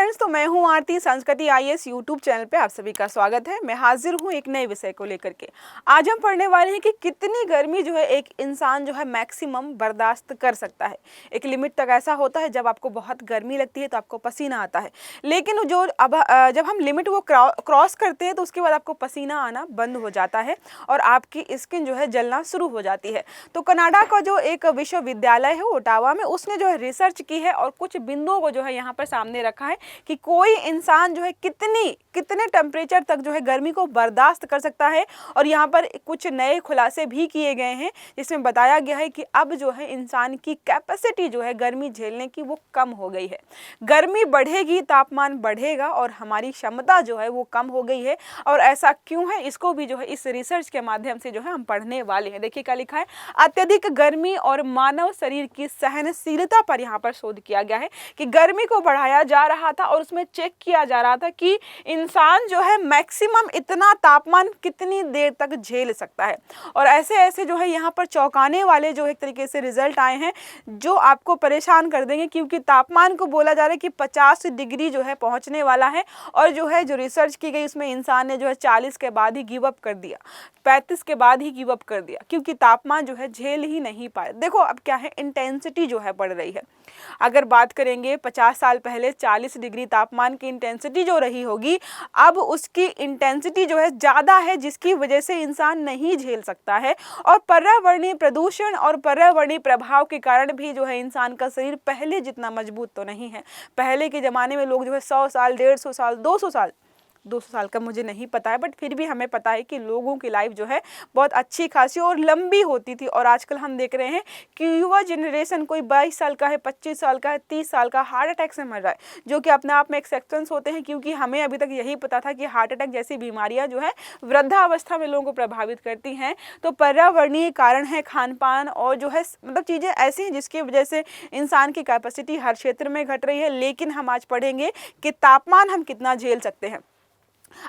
Friends, तो मैं हूं आरती। संस्कृति आईएएस यूट्यूब चैनल पे आप सभी का स्वागत है। मैं हाजिर हूं एक नए विषय को लेकर के। आज हम पढ़ने वाले हैं कि कितनी गर्मी जो है एक इंसान जो है मैक्सिमम बर्दाश्त कर सकता है। एक लिमिट तक ऐसा होता है जब आपको बहुत गर्मी लगती है तो आपको पसीना आता है, लेकिन जब हम लिमिट वो क्रॉस करते हैं तो उसके बाद आपको पसीना आना बंद हो जाता है और आपकी स्किन जो है जलना शुरू हो जाती है। तो कनाडा का जो एक विश्वविद्यालय है ओटावा में, उसने जो है रिसर्च की है और कुछ बिंदुओं को जो है यहाँ पर सामने रखा है कि कोई इंसान जो है कितने टेम्परेचर तक जो है गर्मी को बर्दाश्त कर सकता है। और यहाँ पर कुछ नए खुलासे भी किए गए हैं जिसमें बताया गया है कि अब जो है इंसान की कैपेसिटी जो है गर्मी झेलने की वो कम हो गई है। गर्मी बढ़ेगी, तापमान बढ़ेगा और हमारी क्षमता जो है वो कम हो गई है। और ऐसा क्यों है, इसको भी जो है इस रिसर्च के माध्यम से जो है हम पढ़ने वाले हैं। देखिए क्या लिखा है, अत्यधिक गर्मी और मानव शरीर की सहनशीलता पर यहाँ पर शोध किया गया है कि गर्मी को बढ़ाया जा रहा था और उसमें चेक किया जा रहा था कि इंसान जो है मैक्सिमम इतना तापमान कितनी देर तक झेल सकता है। और ऐसे जो है यहाँ पर चौंकाने वाले जो एक तरीके से रिजल्ट आए हैं जो आपको परेशान कर देंगे, क्योंकि तापमान को बोला जा रहा है कि 50 डिग्री जो है पहुंचने वाला है। और जो रिसर्च की गई उसमें इंसान ने जो है 40 के बाद ही गिव अप कर दिया, 35 के बाद ही गिव अप कर दिया, क्योंकि तापमान जो है झेल ही नहीं पाए। देखो अब क्या है, इंटेंसिटी जो है बढ़ रही है। अगर बात करेंगे 50 साल पहले 40 डिग्री तापमान की इंटेंसिटी जो रही होगी, अब उसकी इंटेंसिटी जो है ज़्यादा है, जिसकी वजह से इंसान नहीं झेल सकता है। और पर्यावरणीय प्रदूषण और पर्यावरणीय प्रभाव के कारण भी जो है इंसान का शरीर पहले जितना मजबूत तो नहीं है। पहले के ज़माने में लोग जो है 100 साल, 150 साल, 200 साल का मुझे नहीं पता है, बट फिर भी हमें पता है कि लोगों की लाइफ जो है बहुत अच्छी खासी और लंबी होती थी। और आजकल हम देख रहे हैं कि युवा जनरेशन कोई 22 साल का है, 25 साल का है, 30 साल का हार्ट अटैक से मर रहा है, जो कि अपने आप में एक्सेप्शंस होते हैं। क्योंकि हमें अभी तक यही पता था कि हार्ट अटैक जैसी बीमारियां जो है वृद्धावस्था में लोगों को प्रभावित करती हैं। तो पर्यावरणीय कारण है, खान पान और जो है मतलब चीज़ें ऐसी हैं जिसकी वजह से इंसान की कैपेसिटी हर क्षेत्र में घट रही है। लेकिन हम आज पढ़ेंगे कि तापमान हम कितना झेल सकते हैं।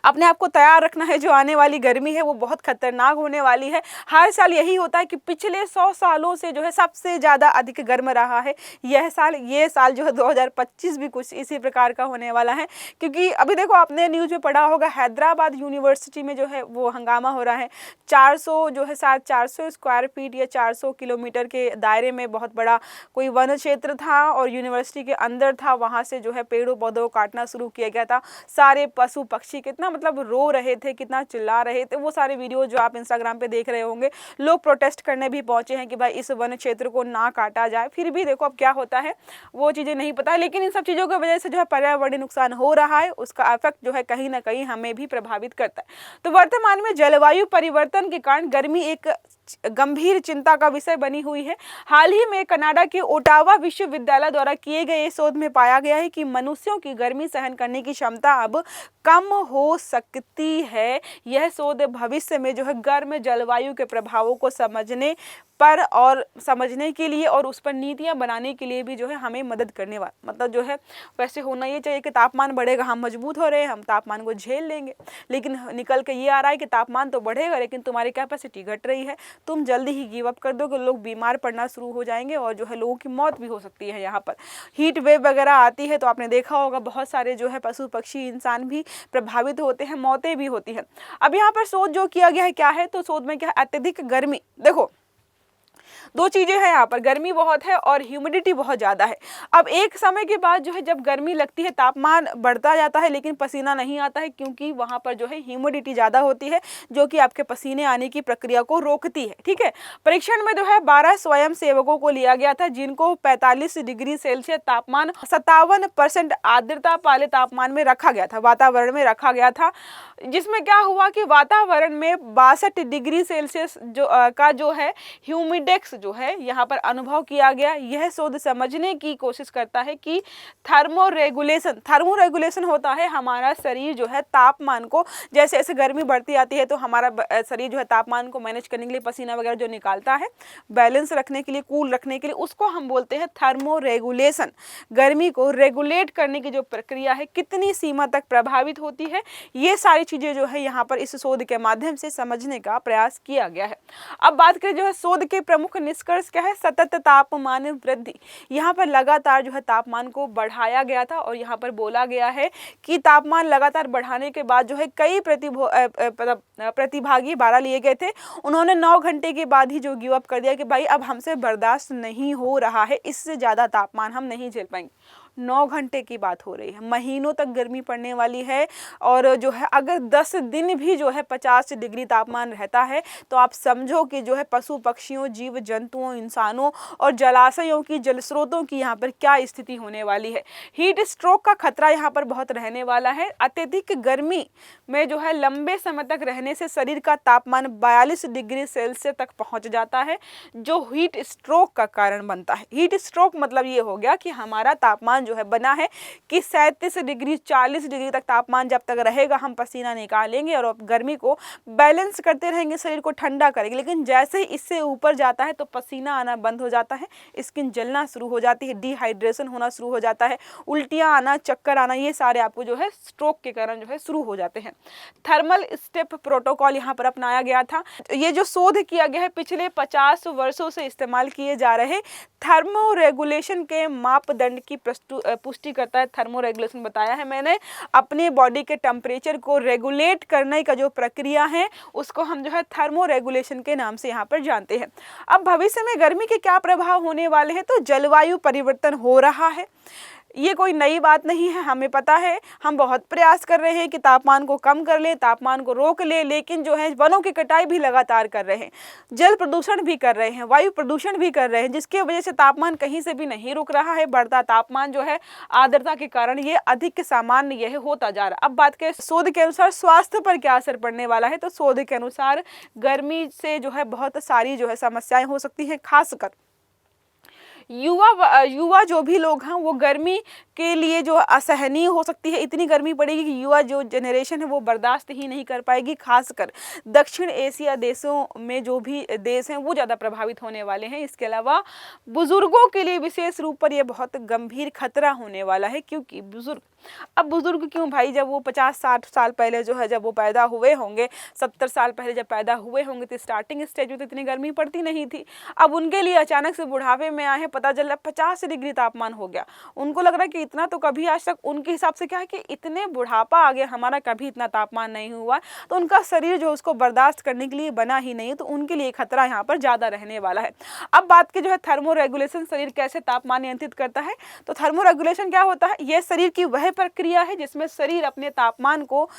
अपने आप को तैयार रखना है, जो आने वाली गर्मी है वो बहुत खतरनाक होने वाली है। हर साल यही होता है कि पिछले 100 सालों से जो है सबसे ज़्यादा अधिक गर्म रहा है ये साल जो है 2025 भी कुछ इसी प्रकार का होने वाला है। क्योंकि अभी देखो, आपने न्यूज़ में पढ़ा होगा, हैदराबाद यूनिवर्सिटी में जो है वो हंगामा हो रहा है। 400 स्क्वायर फीट या 400 किलोमीटर के दायरे में बहुत बड़ा कोई वन क्षेत्र था और यूनिवर्सिटी के अंदर था। वहाँ से जो है पेड़ों पौधों को काटना शुरू किया गया था। सारे पशु पक्षी कितना मतलब रो रहे थे, कितना चिल्ला रहे थे। वो सारे वीडियो जो आप इंस्टाग्राम पे देख रहे होंगे, लोग प्रोटेस्ट करने भी पहुंचे हैं कि भाई इस वन क्षेत्र को ना काटा जाए। फिर भी देखो अब क्या होता है वो चीज़ें नहीं पता है। लेकिन इन सब चीज़ों की वजह से जो है पर्यावरणीय नुकसान हो रहा है, उसका इफेक्ट जो है कहीं ना कहीं हमें भी प्रभावित करता है। तो वर्तमान में जलवायु परिवर्तन के कारण गर्मी एक गंभीर चिंता का विषय बनी हुई है। हाल ही में कनाडा के ओटावा विश्वविद्यालय द्वारा किए गए शोध में पाया गया है कि मनुष्यों की गर्मी सहन करने की क्षमता अब कम हो सकती है। यह शोध भविष्य में जो है गर्म जलवायु के प्रभावों को समझने के लिए और उस पर नीतियां बनाने के लिए भी जो है हमें मदद करने वाला, मतलब जो है वैसे होना ये चाहिए कि तापमान बढ़ेगा, हम मजबूत हो रहे हैं, हम तापमान को झेल लेंगे। लेकिन निकल के ये आ रहा है कि तापमान तो बढ़ेगा लेकिन तुम्हारी कैपेसिटी घट रही है, तुम जल्दी ही गिव अप कर दोगे, लोग बीमार पड़ना शुरू हो जाएंगे और जो है लोगों की मौत भी हो सकती है। यहाँ पर हीट वेव वगैरह आती है तो आपने देखा होगा बहुत सारे जो है पशु पक्षी इंसान भी प्रभावित होते हैं, मौतें भी होती हैं। अब यहाँ पर शोध जो किया गया है क्या है, तो शोध में क्या है, अत्यधिक गर्मी। देखो दो चीज़ें हैं यहाँ पर, गर्मी बहुत है और ह्यूमिडिटी बहुत ज़्यादा है। अब एक समय के बाद जो है जब गर्मी लगती है, तापमान बढ़ता जाता है लेकिन पसीना नहीं आता है, क्योंकि वहाँ पर जो है ह्यूमिडिटी ज़्यादा होती है जो कि आपके पसीने आने की प्रक्रिया को रोकती है। ठीक है, परीक्षण में जो है 12 स्वयं सेवकों को लिया गया था जिनको 45 डिग्री सेल्सियस तापमान, 57% आर्द्रता वाले तापमान में रखा गया था, वातावरण में रखा गया था। जिसमें क्या हुआ कि वातावरण में 62 डिग्री सेल्सियस जो है ह्यूमिडेक्स जो है यहाँ पर अनुभव किया गया। यह शोध समझने की कोशिश करता है कि थर्मोरेगुलेशन होता है हमारा शरीर जो है तापमान को, जैसे जैसे गर्मी बढ़ती आती है तो हमारा शरीर जो है तापमान को मैनेज करने के लिए पसीना वगैरह जो निकालता है, बैलेंस रखने के लिए, कूल रखने के लिए, उसको हम बोलते हैं थर्मोरेगुलेशन। गर्मी को रेगुलेट करने की जो प्रक्रिया है कितनी सीमा तक प्रभावित होती है, ये सारी चीज़ें जो है यहाँ पर इस शोध के माध्यम से समझने का प्रयास किया गया है। अब बात करें जो है शोध के प्रमुख निष्कर्ष क्या है, सतत तापमान वृद्धि। यहाँ पर लगातार जो है तापमान को बढ़ाया गया था और यहाँ पर बोला गया है कि तापमान लगातार बढ़ाने के बाद जो है कई प्रतिभागी 12 लिए गए थे, उन्होंने 9 घंटे के बाद ही जो गिव अप कर दिया कि भाई अब हमसे बर्दाश्त नहीं हो रहा है, इससे ज़्यादा तापमान हम नहीं झेल पाएंगे। 9 घंटे की बात हो रही है, महीनों तक गर्मी पड़ने वाली है। और जो है अगर 10 दिन भी जो है 50 डिग्री तापमान रहता है तो आप समझो कि जो है पशु पक्षियों, जीव जंतुओं, इंसानों और जलाशयों की, जल स्रोतों की यहाँ पर क्या स्थिति होने वाली है। हीट स्ट्रोक का खतरा यहाँ पर बहुत रहने वाला है। अत्यधिक गर्मी में जो है लंबे समय तक रहने से शरीर का तापमान 42 डिग्री सेल्सियस तक पहुँच जाता है, जो हीट स्ट्रोक का कारण बनता है। हीट स्ट्रोक मतलब ये हो गया कि हमारा तापमान जो है बना है कि 37 डिग्री 40 डिग्री तक तापमान जब तक रहेगा हम पसीना निकालेंगे और गर्मी को बैलेंस करते रहेंगे, शरीर को ठंडा करेंगे। लेकिन जैसे ही इससे ऊपर जाता है तो पसीना आना बंद हो जाता है, स्किन जलना शुरू हो जाती है, डिहाइड्रेशन होना शुरू हो जाता है, उल्टियां आना, चक्कर आना, ये सारे आपको जो है स्ट्रोक के कारण जो है शुरू हो जाते हैं। थर्मल स्टेप प्रोटोकॉल यहाँ पर अपनाया गया था। ये जो शोध किया गया है पिछले 50 वर्षों से इस्तेमाल किए जा रहे थर्मो रेगुलेशन के मापदंड की पुष्टि करता है। थर्मो रेगुलेशन बताया है मैंने, अपने बॉडी के टेम्परेचर को रेगुलेट करने का जो प्रक्रिया है उसको हम जो है थर्मो रेगुलेशन के नाम से यहाँ पर जानते हैं। अब भविष्य में गर्मी के क्या प्रभाव होने वाले हैं, तो जलवायु परिवर्तन हो रहा है। ये कोई नई बात नहीं है, हमें पता है। हम बहुत प्रयास कर रहे हैं कि तापमान को कम कर ले, तापमान को रोक ले, लेकिन जो है वनों की कटाई भी लगातार कर रहे हैं, जल प्रदूषण भी कर रहे हैं, वायु प्रदूषण भी कर रहे हैं, जिसकी वजह से तापमान कहीं से भी नहीं रुक रहा है। बढ़ता तापमान जो है आर्द्रता के कारण ये अधिक सामान्य यह होता जा रहा है। अब बात करें शोध के अनुसार स्वास्थ्य पर क्या असर पड़ने वाला है, तो शोध के अनुसार गर्मी से जो है बहुत सारी जो है समस्याएं हो सकती हैं। खासकर युवा जो भी लोग हैं वो गर्मी के लिए जो असहनीय हो सकती है। इतनी गर्मी पड़ेगी कि युवा जो जनरेशन है वो बर्दाश्त ही नहीं कर पाएगी। खासकर दक्षिण एशिया देशों में जो भी देश हैं वो ज़्यादा प्रभावित होने वाले हैं। इसके अलावा बुजुर्गों के लिए विशेष रूप पर यह बहुत गंभीर खतरा होने वाला है, क्योंकि बुजुर्ग क्यों भाई, जब वो 50-60 साल पहले जो है जब वो पैदा हुए होंगे, 70 साल पहले जब पैदा हुए होंगे तो स्टार्टिंग स्टेज में तो इतनी गर्मी पड़ती नहीं थी। अब उनके लिए अचानक से बुढ़ापे में आए हैं, पता चला 50 डिग्री तापमान हो गया, उनको लग रहा है कि इतना तो कभी आज तक, उनके हिसाब से क्या है कि इतने बुढ़ापा आ गया, हमारा कभी इतना तापमान नहीं हुआ, तो उनका शरीर जो उसको बर्दाश्त करने के लिए बना ही नहीं, तो उनके लिए खतरा यहाँ पर ज़्यादा रहने वाला है। अब बात की जो है थर्मो रेगुलेशन, शरीर कैसे तापमान नियंत्रित करता है, तो थर्मो रेगुलेशन क्या होता है, यह शरीर की वह प्रक्रिया है जिसमें शरीर अपने तापमान को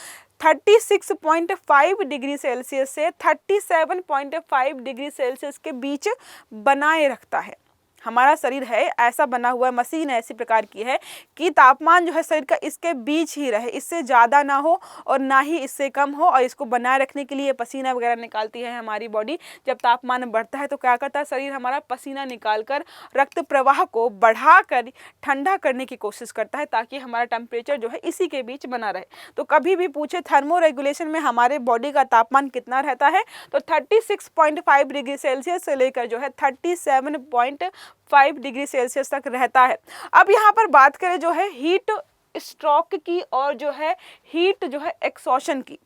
36.5 डिग्री सेल्सियस से 37.5 डिग्री सेल्सियस के बीच बनाए रखता है। हमारा शरीर है ऐसा बना हुआ है, मशीन ऐसी प्रकार की है कि तापमान जो है शरीर का इसके बीच ही रहे, इससे ज़्यादा ना हो और ना ही इससे कम हो। और इसको बनाए रखने के लिए पसीना वगैरह निकालती है हमारी बॉडी। जब तापमान बढ़ता है तो क्या करता है शरीर हमारा, पसीना निकालकर रक्त प्रवाह को बढ़ाकर ठंडा करने की कोशिश करता है, ताकि हमारा टेम्परेचर जो है इसी के बीच बना रहे। तो कभी भी पूछे थर्मो रेगुलेशन में हमारे बॉडी का तापमान कितना रहता है, तो 36.5 डिग्री सेल्सियस से लेकर जो है 37.5 डिग्री सेल्सियस तक रहता है। अब यहाँ पर बात करें जो है हीट स्ट्रोक की और जो है हीट जो है एक्सॉशन की।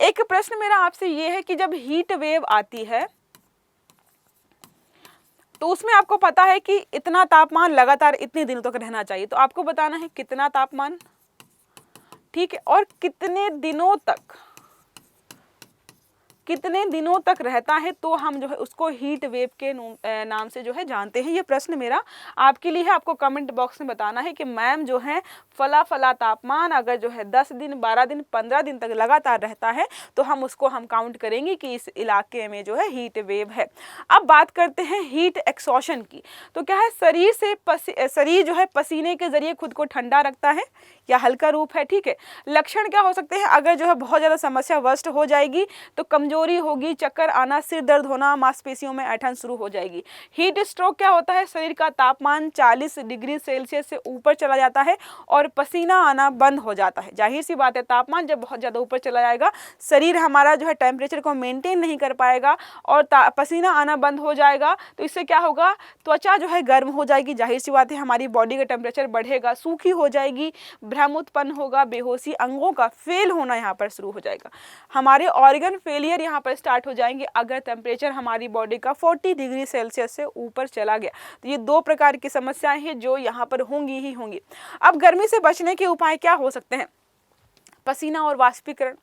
एक प्रश्न मेरा आपसे ये है कि जब हीट वेव आती है तो उसमें आपको पता है कि इतना तापमान लगातार इतने दिनों तक रहना चाहिए, तो आपको बताना है कितना तापमान, ठीक है, और कितने दिनों तक रहता है, तो हम जो है उसको हीट वेव के नाम से जो है जानते हैं। ये प्रश्न मेरा आपके लिए है, आपको कमेंट बॉक्स में बताना है कि मैम जो है फला तापमान अगर जो है 10 दिन 12 दिन 15 दिन तक लगातार रहता है तो हम उसको काउंट करेंगे कि इस इलाके में जो है हीट वेव है। अब बात करते हैं हीट एक्सॉशन की। तो क्या है, शरीर जो है पसीने के जरिए खुद को ठंडा रखता है या हल्का रूप है, ठीक है। लक्षण क्या हो सकते हैं, अगर जो है बहुत ज़्यादा समस्या वर्स्ट हो जाएगी तो कमजोरी होगी, चक्कर आना, सिर दर्द होना, मांसपेशियों में ऐंठन शुरू हो जाएगी। हीट स्ट्रोक क्या होता है, शरीर का तापमान 40 डिग्री सेल्सियस से ऊपर चला जाता है और पसीना आना बंद हो जाता है। जाहिर सी बात है, तापमान जब बहुत ज़्यादा ऊपर चला जाएगा शरीर हमारा जो है टेम्परेचर को मेंटेन नहीं कर पाएगा और पसीना आना बंद हो जाएगा, तो इससे क्या होगा, त्वचा जो है गर्म हो जाएगी। जाहिर सी बात है, हमारी बॉडी का टेम्परेचर बढ़ेगा, सूखी हो जाएगी, भ्रम उत्पन्न होगा, बेहोशी, अंगों का फेल होना यहाँ पर शुरू हो जाएगा। हमारे ऑर्गन फेलियर यहाँ पर स्टार्ट हो जाएंगी अगर टेम्परेचर हमारी बॉडी का 40 डिग्री सेल्सियस से ऊपर चला गया। तो ये 2 प्रकार की समस्याएं हैं जो यहाँ पर होंगी ही होंगी। अब गर्मी से बचने के उपाय क्या हो सकते हैं? पसीना और वाष्पीकरण।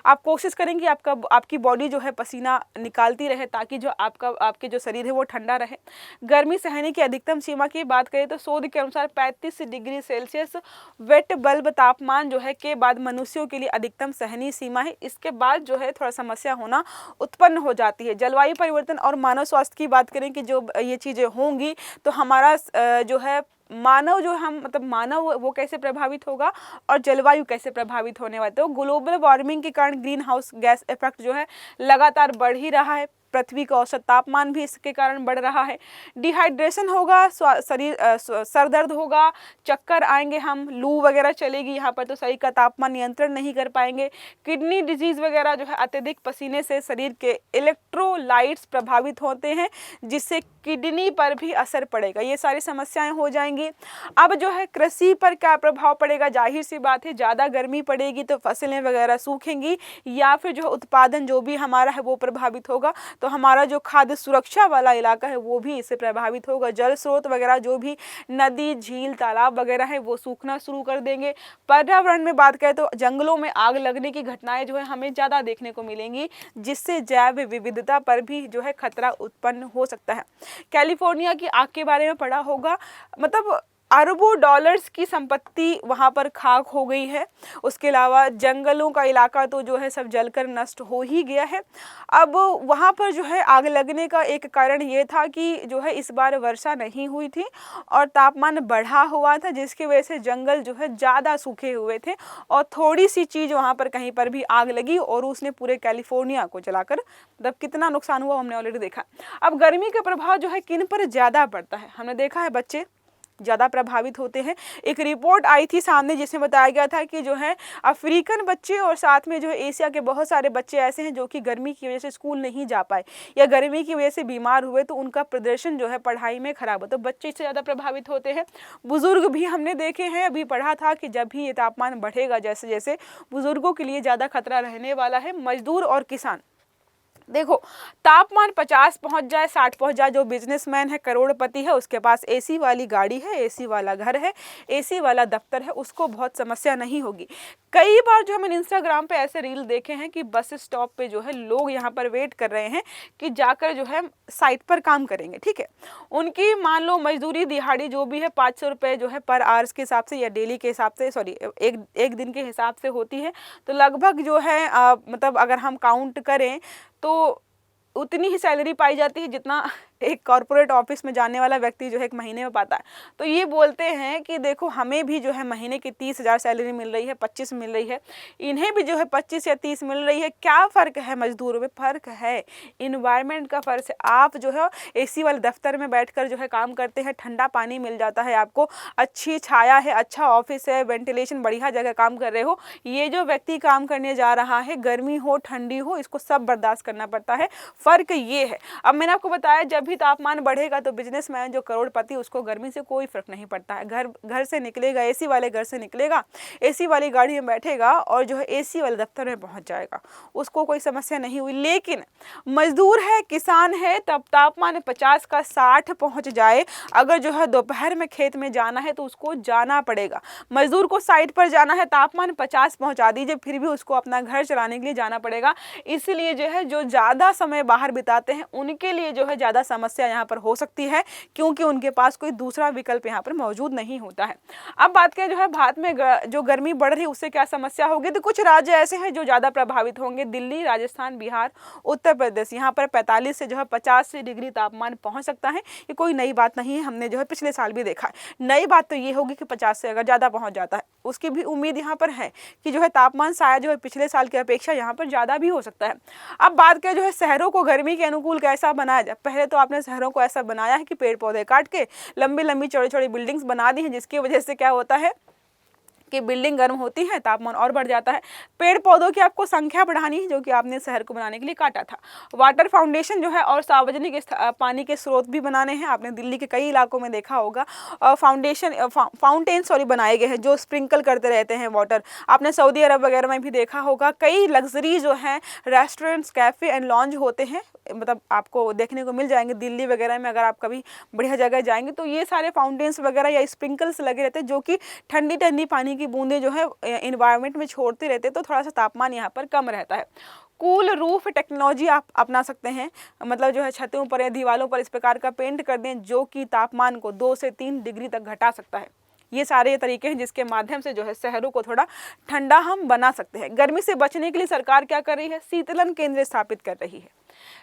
आप कोशिश करें कि आपकी बॉडी जो है पसीना निकालती रहे ताकि जो आपके जो शरीर है वो ठंडा रहे। गर्मी सहने की अधिकतम सीमा की बात करें तो शोध के अनुसार 35 डिग्री सेल्सियस वेट बल्ब तापमान जो है के बाद मनुष्यों के लिए अधिकतम सहनीय सीमा है। इसके बाद जो है थोड़ा समस्या होना उत्पन्न हो जाती है। जलवायु परिवर्तन और मानव स्वास्थ्य की बात करें कि जो ये चीज़ें होंगी तो हमारा जो है मानव जो हम मतलब मानव वो कैसे प्रभावित होगा और जलवायु कैसे प्रभावित होने वाली। तो ग्लोबल वार्मिंग के कारण ग्रीन हाउस गैस इफेक्ट जो है लगातार बढ़ ही रहा है। पृथ्वी का औसत तापमान भी इसके कारण बढ़ रहा है। डिहाइड्रेशन होगा, सर दर्द होगा, चक्कर आएंगे, हम लू वगैरह चलेगी यहाँ पर तो शरीर का तापमान नियंत्रण नहीं कर पाएंगे। किडनी डिजीज वगैरह जो है अत्यधिक पसीने से शरीर के इलेक्ट्रोलाइट्स प्रभावित होते हैं जिससे किडनी पर भी असर पड़ेगा। ये सारी समस्याएं हो जाएंगी। अब जो है कृषि पर क्या प्रभाव पड़ेगा? जाहिर सी बात है ज़्यादा गर्मी पड़ेगी तो फसलें वगैरह सूखेंगी या फिर जो उत्पादन जो भी हमारा है वो प्रभावित होगा। तो हमारा जो खाद्य सुरक्षा वाला इलाका है वो भी इससे प्रभावित होगा। जल स्रोत वगैरह जो भी नदी, झील, तालाब वगैरह है वो सूखना शुरू कर देंगे। पर्यावरण में बात करें तो जंगलों में आग लगने की घटनाएं जो है हमें ज़्यादा देखने को मिलेंगी जिससे जैव विविधता पर भी जो है खतरा उत्पन्न हो सकता है। कैलिफोर्निया की आग के बारे में पढ़ा होगा, मतलब अरबों डॉलर्स की संपत्ति वहाँ पर खाक हो गई है। उसके अलावा जंगलों का इलाका तो जो है सब जलकर नष्ट हो ही गया है। अब वहाँ पर जो है आग लगने का एक कारण ये था कि जो है इस बार वर्षा नहीं हुई थी और तापमान बढ़ा हुआ था जिसकी वजह से जंगल जो है ज़्यादा सूखे हुए थे और थोड़ी सी चीज़ वहाँ पर कहीं पर भी आग लगी और उसने पूरे कैलिफोर्निया को जलाकर मतलब कितना नुकसान हुआ हमने ऑलरेडी देखा। अब गर्मी का प्रभाव जो है किन पर ज़्यादा पड़ता है? हमने देखा है बच्चे ज़्यादा प्रभावित होते हैं। एक रिपोर्ट आई थी सामने जिसमें बताया गया था कि जो है अफ्रीकन बच्चे और साथ में जो है एशिया के बहुत सारे बच्चे ऐसे हैं जो कि गर्मी की वजह से स्कूल नहीं जा पाए या गर्मी की वजह से बीमार हुए तो उनका प्रदर्शन जो है पढ़ाई में खराब हो। तो बच्चे इससे ज़्यादा प्रभावित होते हैं। बुजुर्ग भी हमने देखे हैं, अभी पढ़ा था कि जब भी ये तापमान बढ़ेगा जैसे जैसे बुजुर्गों के लिए ज़्यादा खतरा रहने वाला है। मजदूर और किसान, देखो तापमान 50 पहुंच जाए, 60 पहुंच जाए, जो बिजनेसमैन है, करोड़पति है, उसके पास एसी वाली गाड़ी है, एसी वाला घर है, एसी वाला दफ्तर है, उसको बहुत समस्या नहीं होगी। कई बार जो हमने इंस्टाग्राम पे ऐसे रील देखे हैं कि बस स्टॉप पे जो है लोग यहाँ पर वेट कर रहे हैं कि जाकर जो है साइट पर काम करेंगे। ठीक है, उनकी मान लो मजदूरी दिहाड़ी जो भी है 500 रुपये जो है पर आवर्स के हिसाब से या डेली के हिसाब से, सॉरी एक दिन के हिसाब से होती है। तो लगभग जो है मतलब अगर हम काउंट करें तो उतनी ही सैलरी पाई जाती है जितना एक कॉर्पोरेट ऑफिस में जाने वाला व्यक्ति जो है एक महीने में पाता है। तो ये बोलते हैं कि देखो हमें भी जो है महीने की 30,000 सैलरी मिल रही है, 25 मिल रही है, इन्हें भी जो है 25 या 30 मिल रही है। क्या फ़र्क है मजदूरों में? फ़र्क है इन्वायरमेंट का फ़र्क है। आप जो है एसी वाले दफ्तर में बैठकर जो है काम करते हैं, ठंडा पानी मिल जाता है आपको, अच्छी छाया है, अच्छा ऑफिस है, वेंटिलेशन, बढ़िया जगह काम कर रहे हो। ये जो व्यक्ति काम करने जा रहा है, गर्मी हो ठंडी हो, इसको सब बर्दाश्त करना पड़ता है। फ़र्क ये है। अब मैंने आपको बताया जब भी तापमान बढ़ेगा तो बिजनेसमैन जो करोड़पति उसको गर्मी से कोई फर्क नहीं पड़ता है। घर से निकलेगा, एसी वाले घर से निकलेगा, एसी वाली गाड़ी में बैठेगा और जो है एसी वाले दफ्तर में पहुंच जाएगा, उसको कोई समस्या नहीं हुई। लेकिन मजदूर है, किसान है, तब तापमान 50 का 60 पहुंच जाए, अगर जो है दोपहर में खेत में जाना है तो उसको जाना पड़ेगा। मजदूर को साइट पर जाना है, तापमान 50 पहुंचा दीजिए, फिर भी उसको अपना घर चलाने के लिए जाना पड़ेगा। इसलिए जो है जो ज़्यादा समय बाहर बिताते हैं उनके लिए जो है ज़्यादा समस्या यहाँ पर हो सकती है क्योंकि उनके पास कोई दूसरा विकल्प यहाँ पर मौजूद नहीं होता है। अब बात करें जो है भारत में जो गर्मी बढ़ रही है उससे क्या समस्या होगी, तो कुछ राज्य ऐसे हैं जो ज़्यादा प्रभावित होंगे। दिल्ली, राजस्थान, बिहार, उत्तर प्रदेश, यहाँ पर 45 से जो है 50 डिग्री तापमान पहुँच सकता है। ये कोई नई बात नहीं है, हमने जो है पिछले साल भी देखा है। नई बात तो ये होगी कि 50 से अगर ज़्यादा पहुँच जाता है, उसकी भी उम्मीद यहाँ पर है कि जो है तापमान शायद जो है पिछले साल की अपेक्षा यहाँ पर ज़्यादा भी हो सकता है। अब बात करें जो है शहरों को गर्मी के अनुकूल कैसा बनाया जाए। पहले तो आपने शहरों को ऐसा बनाया है कि पेड़ पौधे काट के लंबी लंबी चौड़ी चौड़ी बिल्डिंग्स बना दी हैं, जिसकी वजह से क्या होता है कि बिल्डिंग गर्म होती है, तापमान और बढ़ जाता है। पेड़ पौधों की आपको संख्या बढ़ानी है, जो कि आपने शहर को बनाने के लिए काटा था। वाटर फाउंडेशन जो है और सार्वजनिक पानी के स्रोत भी बनाने हैं। आपने दिल्ली के कई इलाकों में देखा होगा फाउंटेन बनाए गए हैं जो स्प्रिंकल करते रहते हैं वाटर। आपने सऊदी अरब वगैरह में भी देखा होगा कई लग्जरी जो है रेस्टोरेंट्स, कैफ़े एंड लॉन्ज होते हैं, मतलब आपको देखने को मिल जाएंगे दिल्ली वगैरह में। अगर आप कभी बढ़िया जगह जाएंगे तो ये सारे फाउंटेन्स वगैरह या स्प्रिंकल्स लगे रहते हैं, जो कि ठंडी ठंडी पानी की बूंदें जो है इन्वायरमेंट में छोड़ते रहते हैं, तो थोड़ा सा तापमान यहाँ पर कम रहता है। कूल रूफ टेक्नोलॉजी आप अपना सकते हैं, मतलब जो है छतों पर या दीवारों पर इस प्रकार का पेंट कर दें जो कि तापमान को 2 से 3 डिग्री तक घटा सकता है। ये सारे तरीके हैं जिसके माध्यम से जो है शहरों को थोड़ा ठंडा हम बना सकते हैं। गर्मी से बचने के लिए सरकार क्या कर रही है? शीतलन केंद्र स्थापित कर रही है।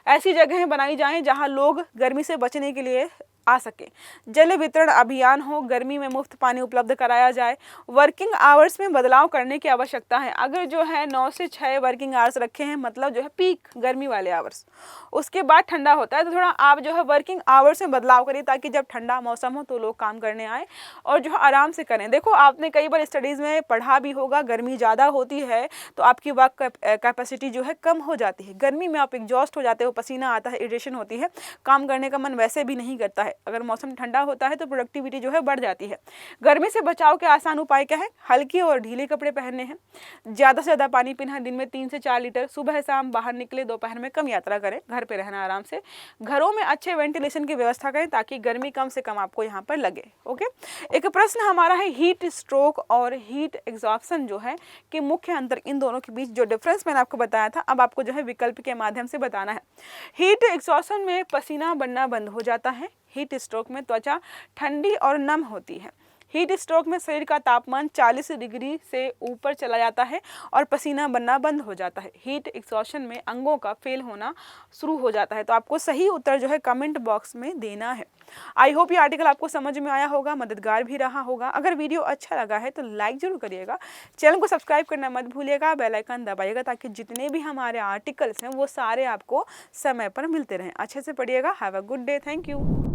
ऐसी जगहें बनाई जाएं जहां लोग गर्मी से बचने के लिए आ सके। जल वितरण अभियान हो, गर्मी में मुफ्त पानी उपलब्ध कराया जाए। वर्किंग आवर्स में बदलाव करने की आवश्यकता है। अगर जो है 9 से 6 वर्किंग आवर्स रखे हैं, मतलब जो है पीक गर्मी वाले आवर्स, उसके बाद ठंडा होता है, तो थोड़ा आप जो है वर्किंग आवर्स में बदलाव करिए ताकि जब ठंडा मौसम हो तो लोग काम करने आए और जो है आराम से करें। देखो आपने कई बार स्टडीज़ में पढ़ा भी होगा, गर्मी ज़्यादा होती है तो आपकी वर्क कैपेसिटी जो है कम हो जाती है। गर्मी में आप एग्जॉस्ट हो जाते हो, पसीना आता है, इरिटेशन होती है, काम करने का मन वैसे भी नहीं करता है। अगर मौसम ठंडा होता है तो प्रोडक्टिविटी जो है बढ़ जाती है। गर्मी से बचाव के आसान उपाय क्या है? हल्के और ढीले कपड़े पहनने हैं, ज़्यादा से ज़्यादा पानी पीना है, दिन में 3 से 4 लीटर, सुबह शाम बाहर निकले, दोपहर में कम यात्रा करें, घर पे रहना आराम से, घरों में अच्छे वेंटिलेशन की व्यवस्था करें ताकि गर्मी कम से कम आपको यहाँ पर लगे। ओके, एक प्रश्न हमारा है हीट स्ट्रोक और हीट एग्जॉर्प्शन जो है कि मुख्य अंतर, इन दोनों के बीच जो डिफरेंस मैंने आपको बताया था, अब आपको जो है विकल्प के माध्यम से बताना है। हीट एग्जॉर्प्शन में पसीना बनना बंद हो जाता है। हीट स्ट्रोक में त्वचा ठंडी और नम होती है। हीट स्ट्रोक में शरीर का तापमान 40 डिग्री से ऊपर चला जाता है और पसीना बनना बंद हो जाता है। हीट एग्जॉर्प्शन में अंगों का फेल होना शुरू हो जाता है। तो आपको सही उत्तर जो है कमेंट बॉक्स में देना है। आई होप ये आर्टिकल आपको समझ में आया होगा, मददगार भी रहा होगा। अगर वीडियो अच्छा लगा है तो लाइक जरूर करिएगा, चैनल को सब्सक्राइब करना मत भूलिएगा, बेल आइकन दबाइएगा ताकि जितने भी हमारे आर्टिकल्स हैं वो सारे आपको समय पर मिलते रहें। अच्छे से पढ़िएगा। Have a good day. Thank you.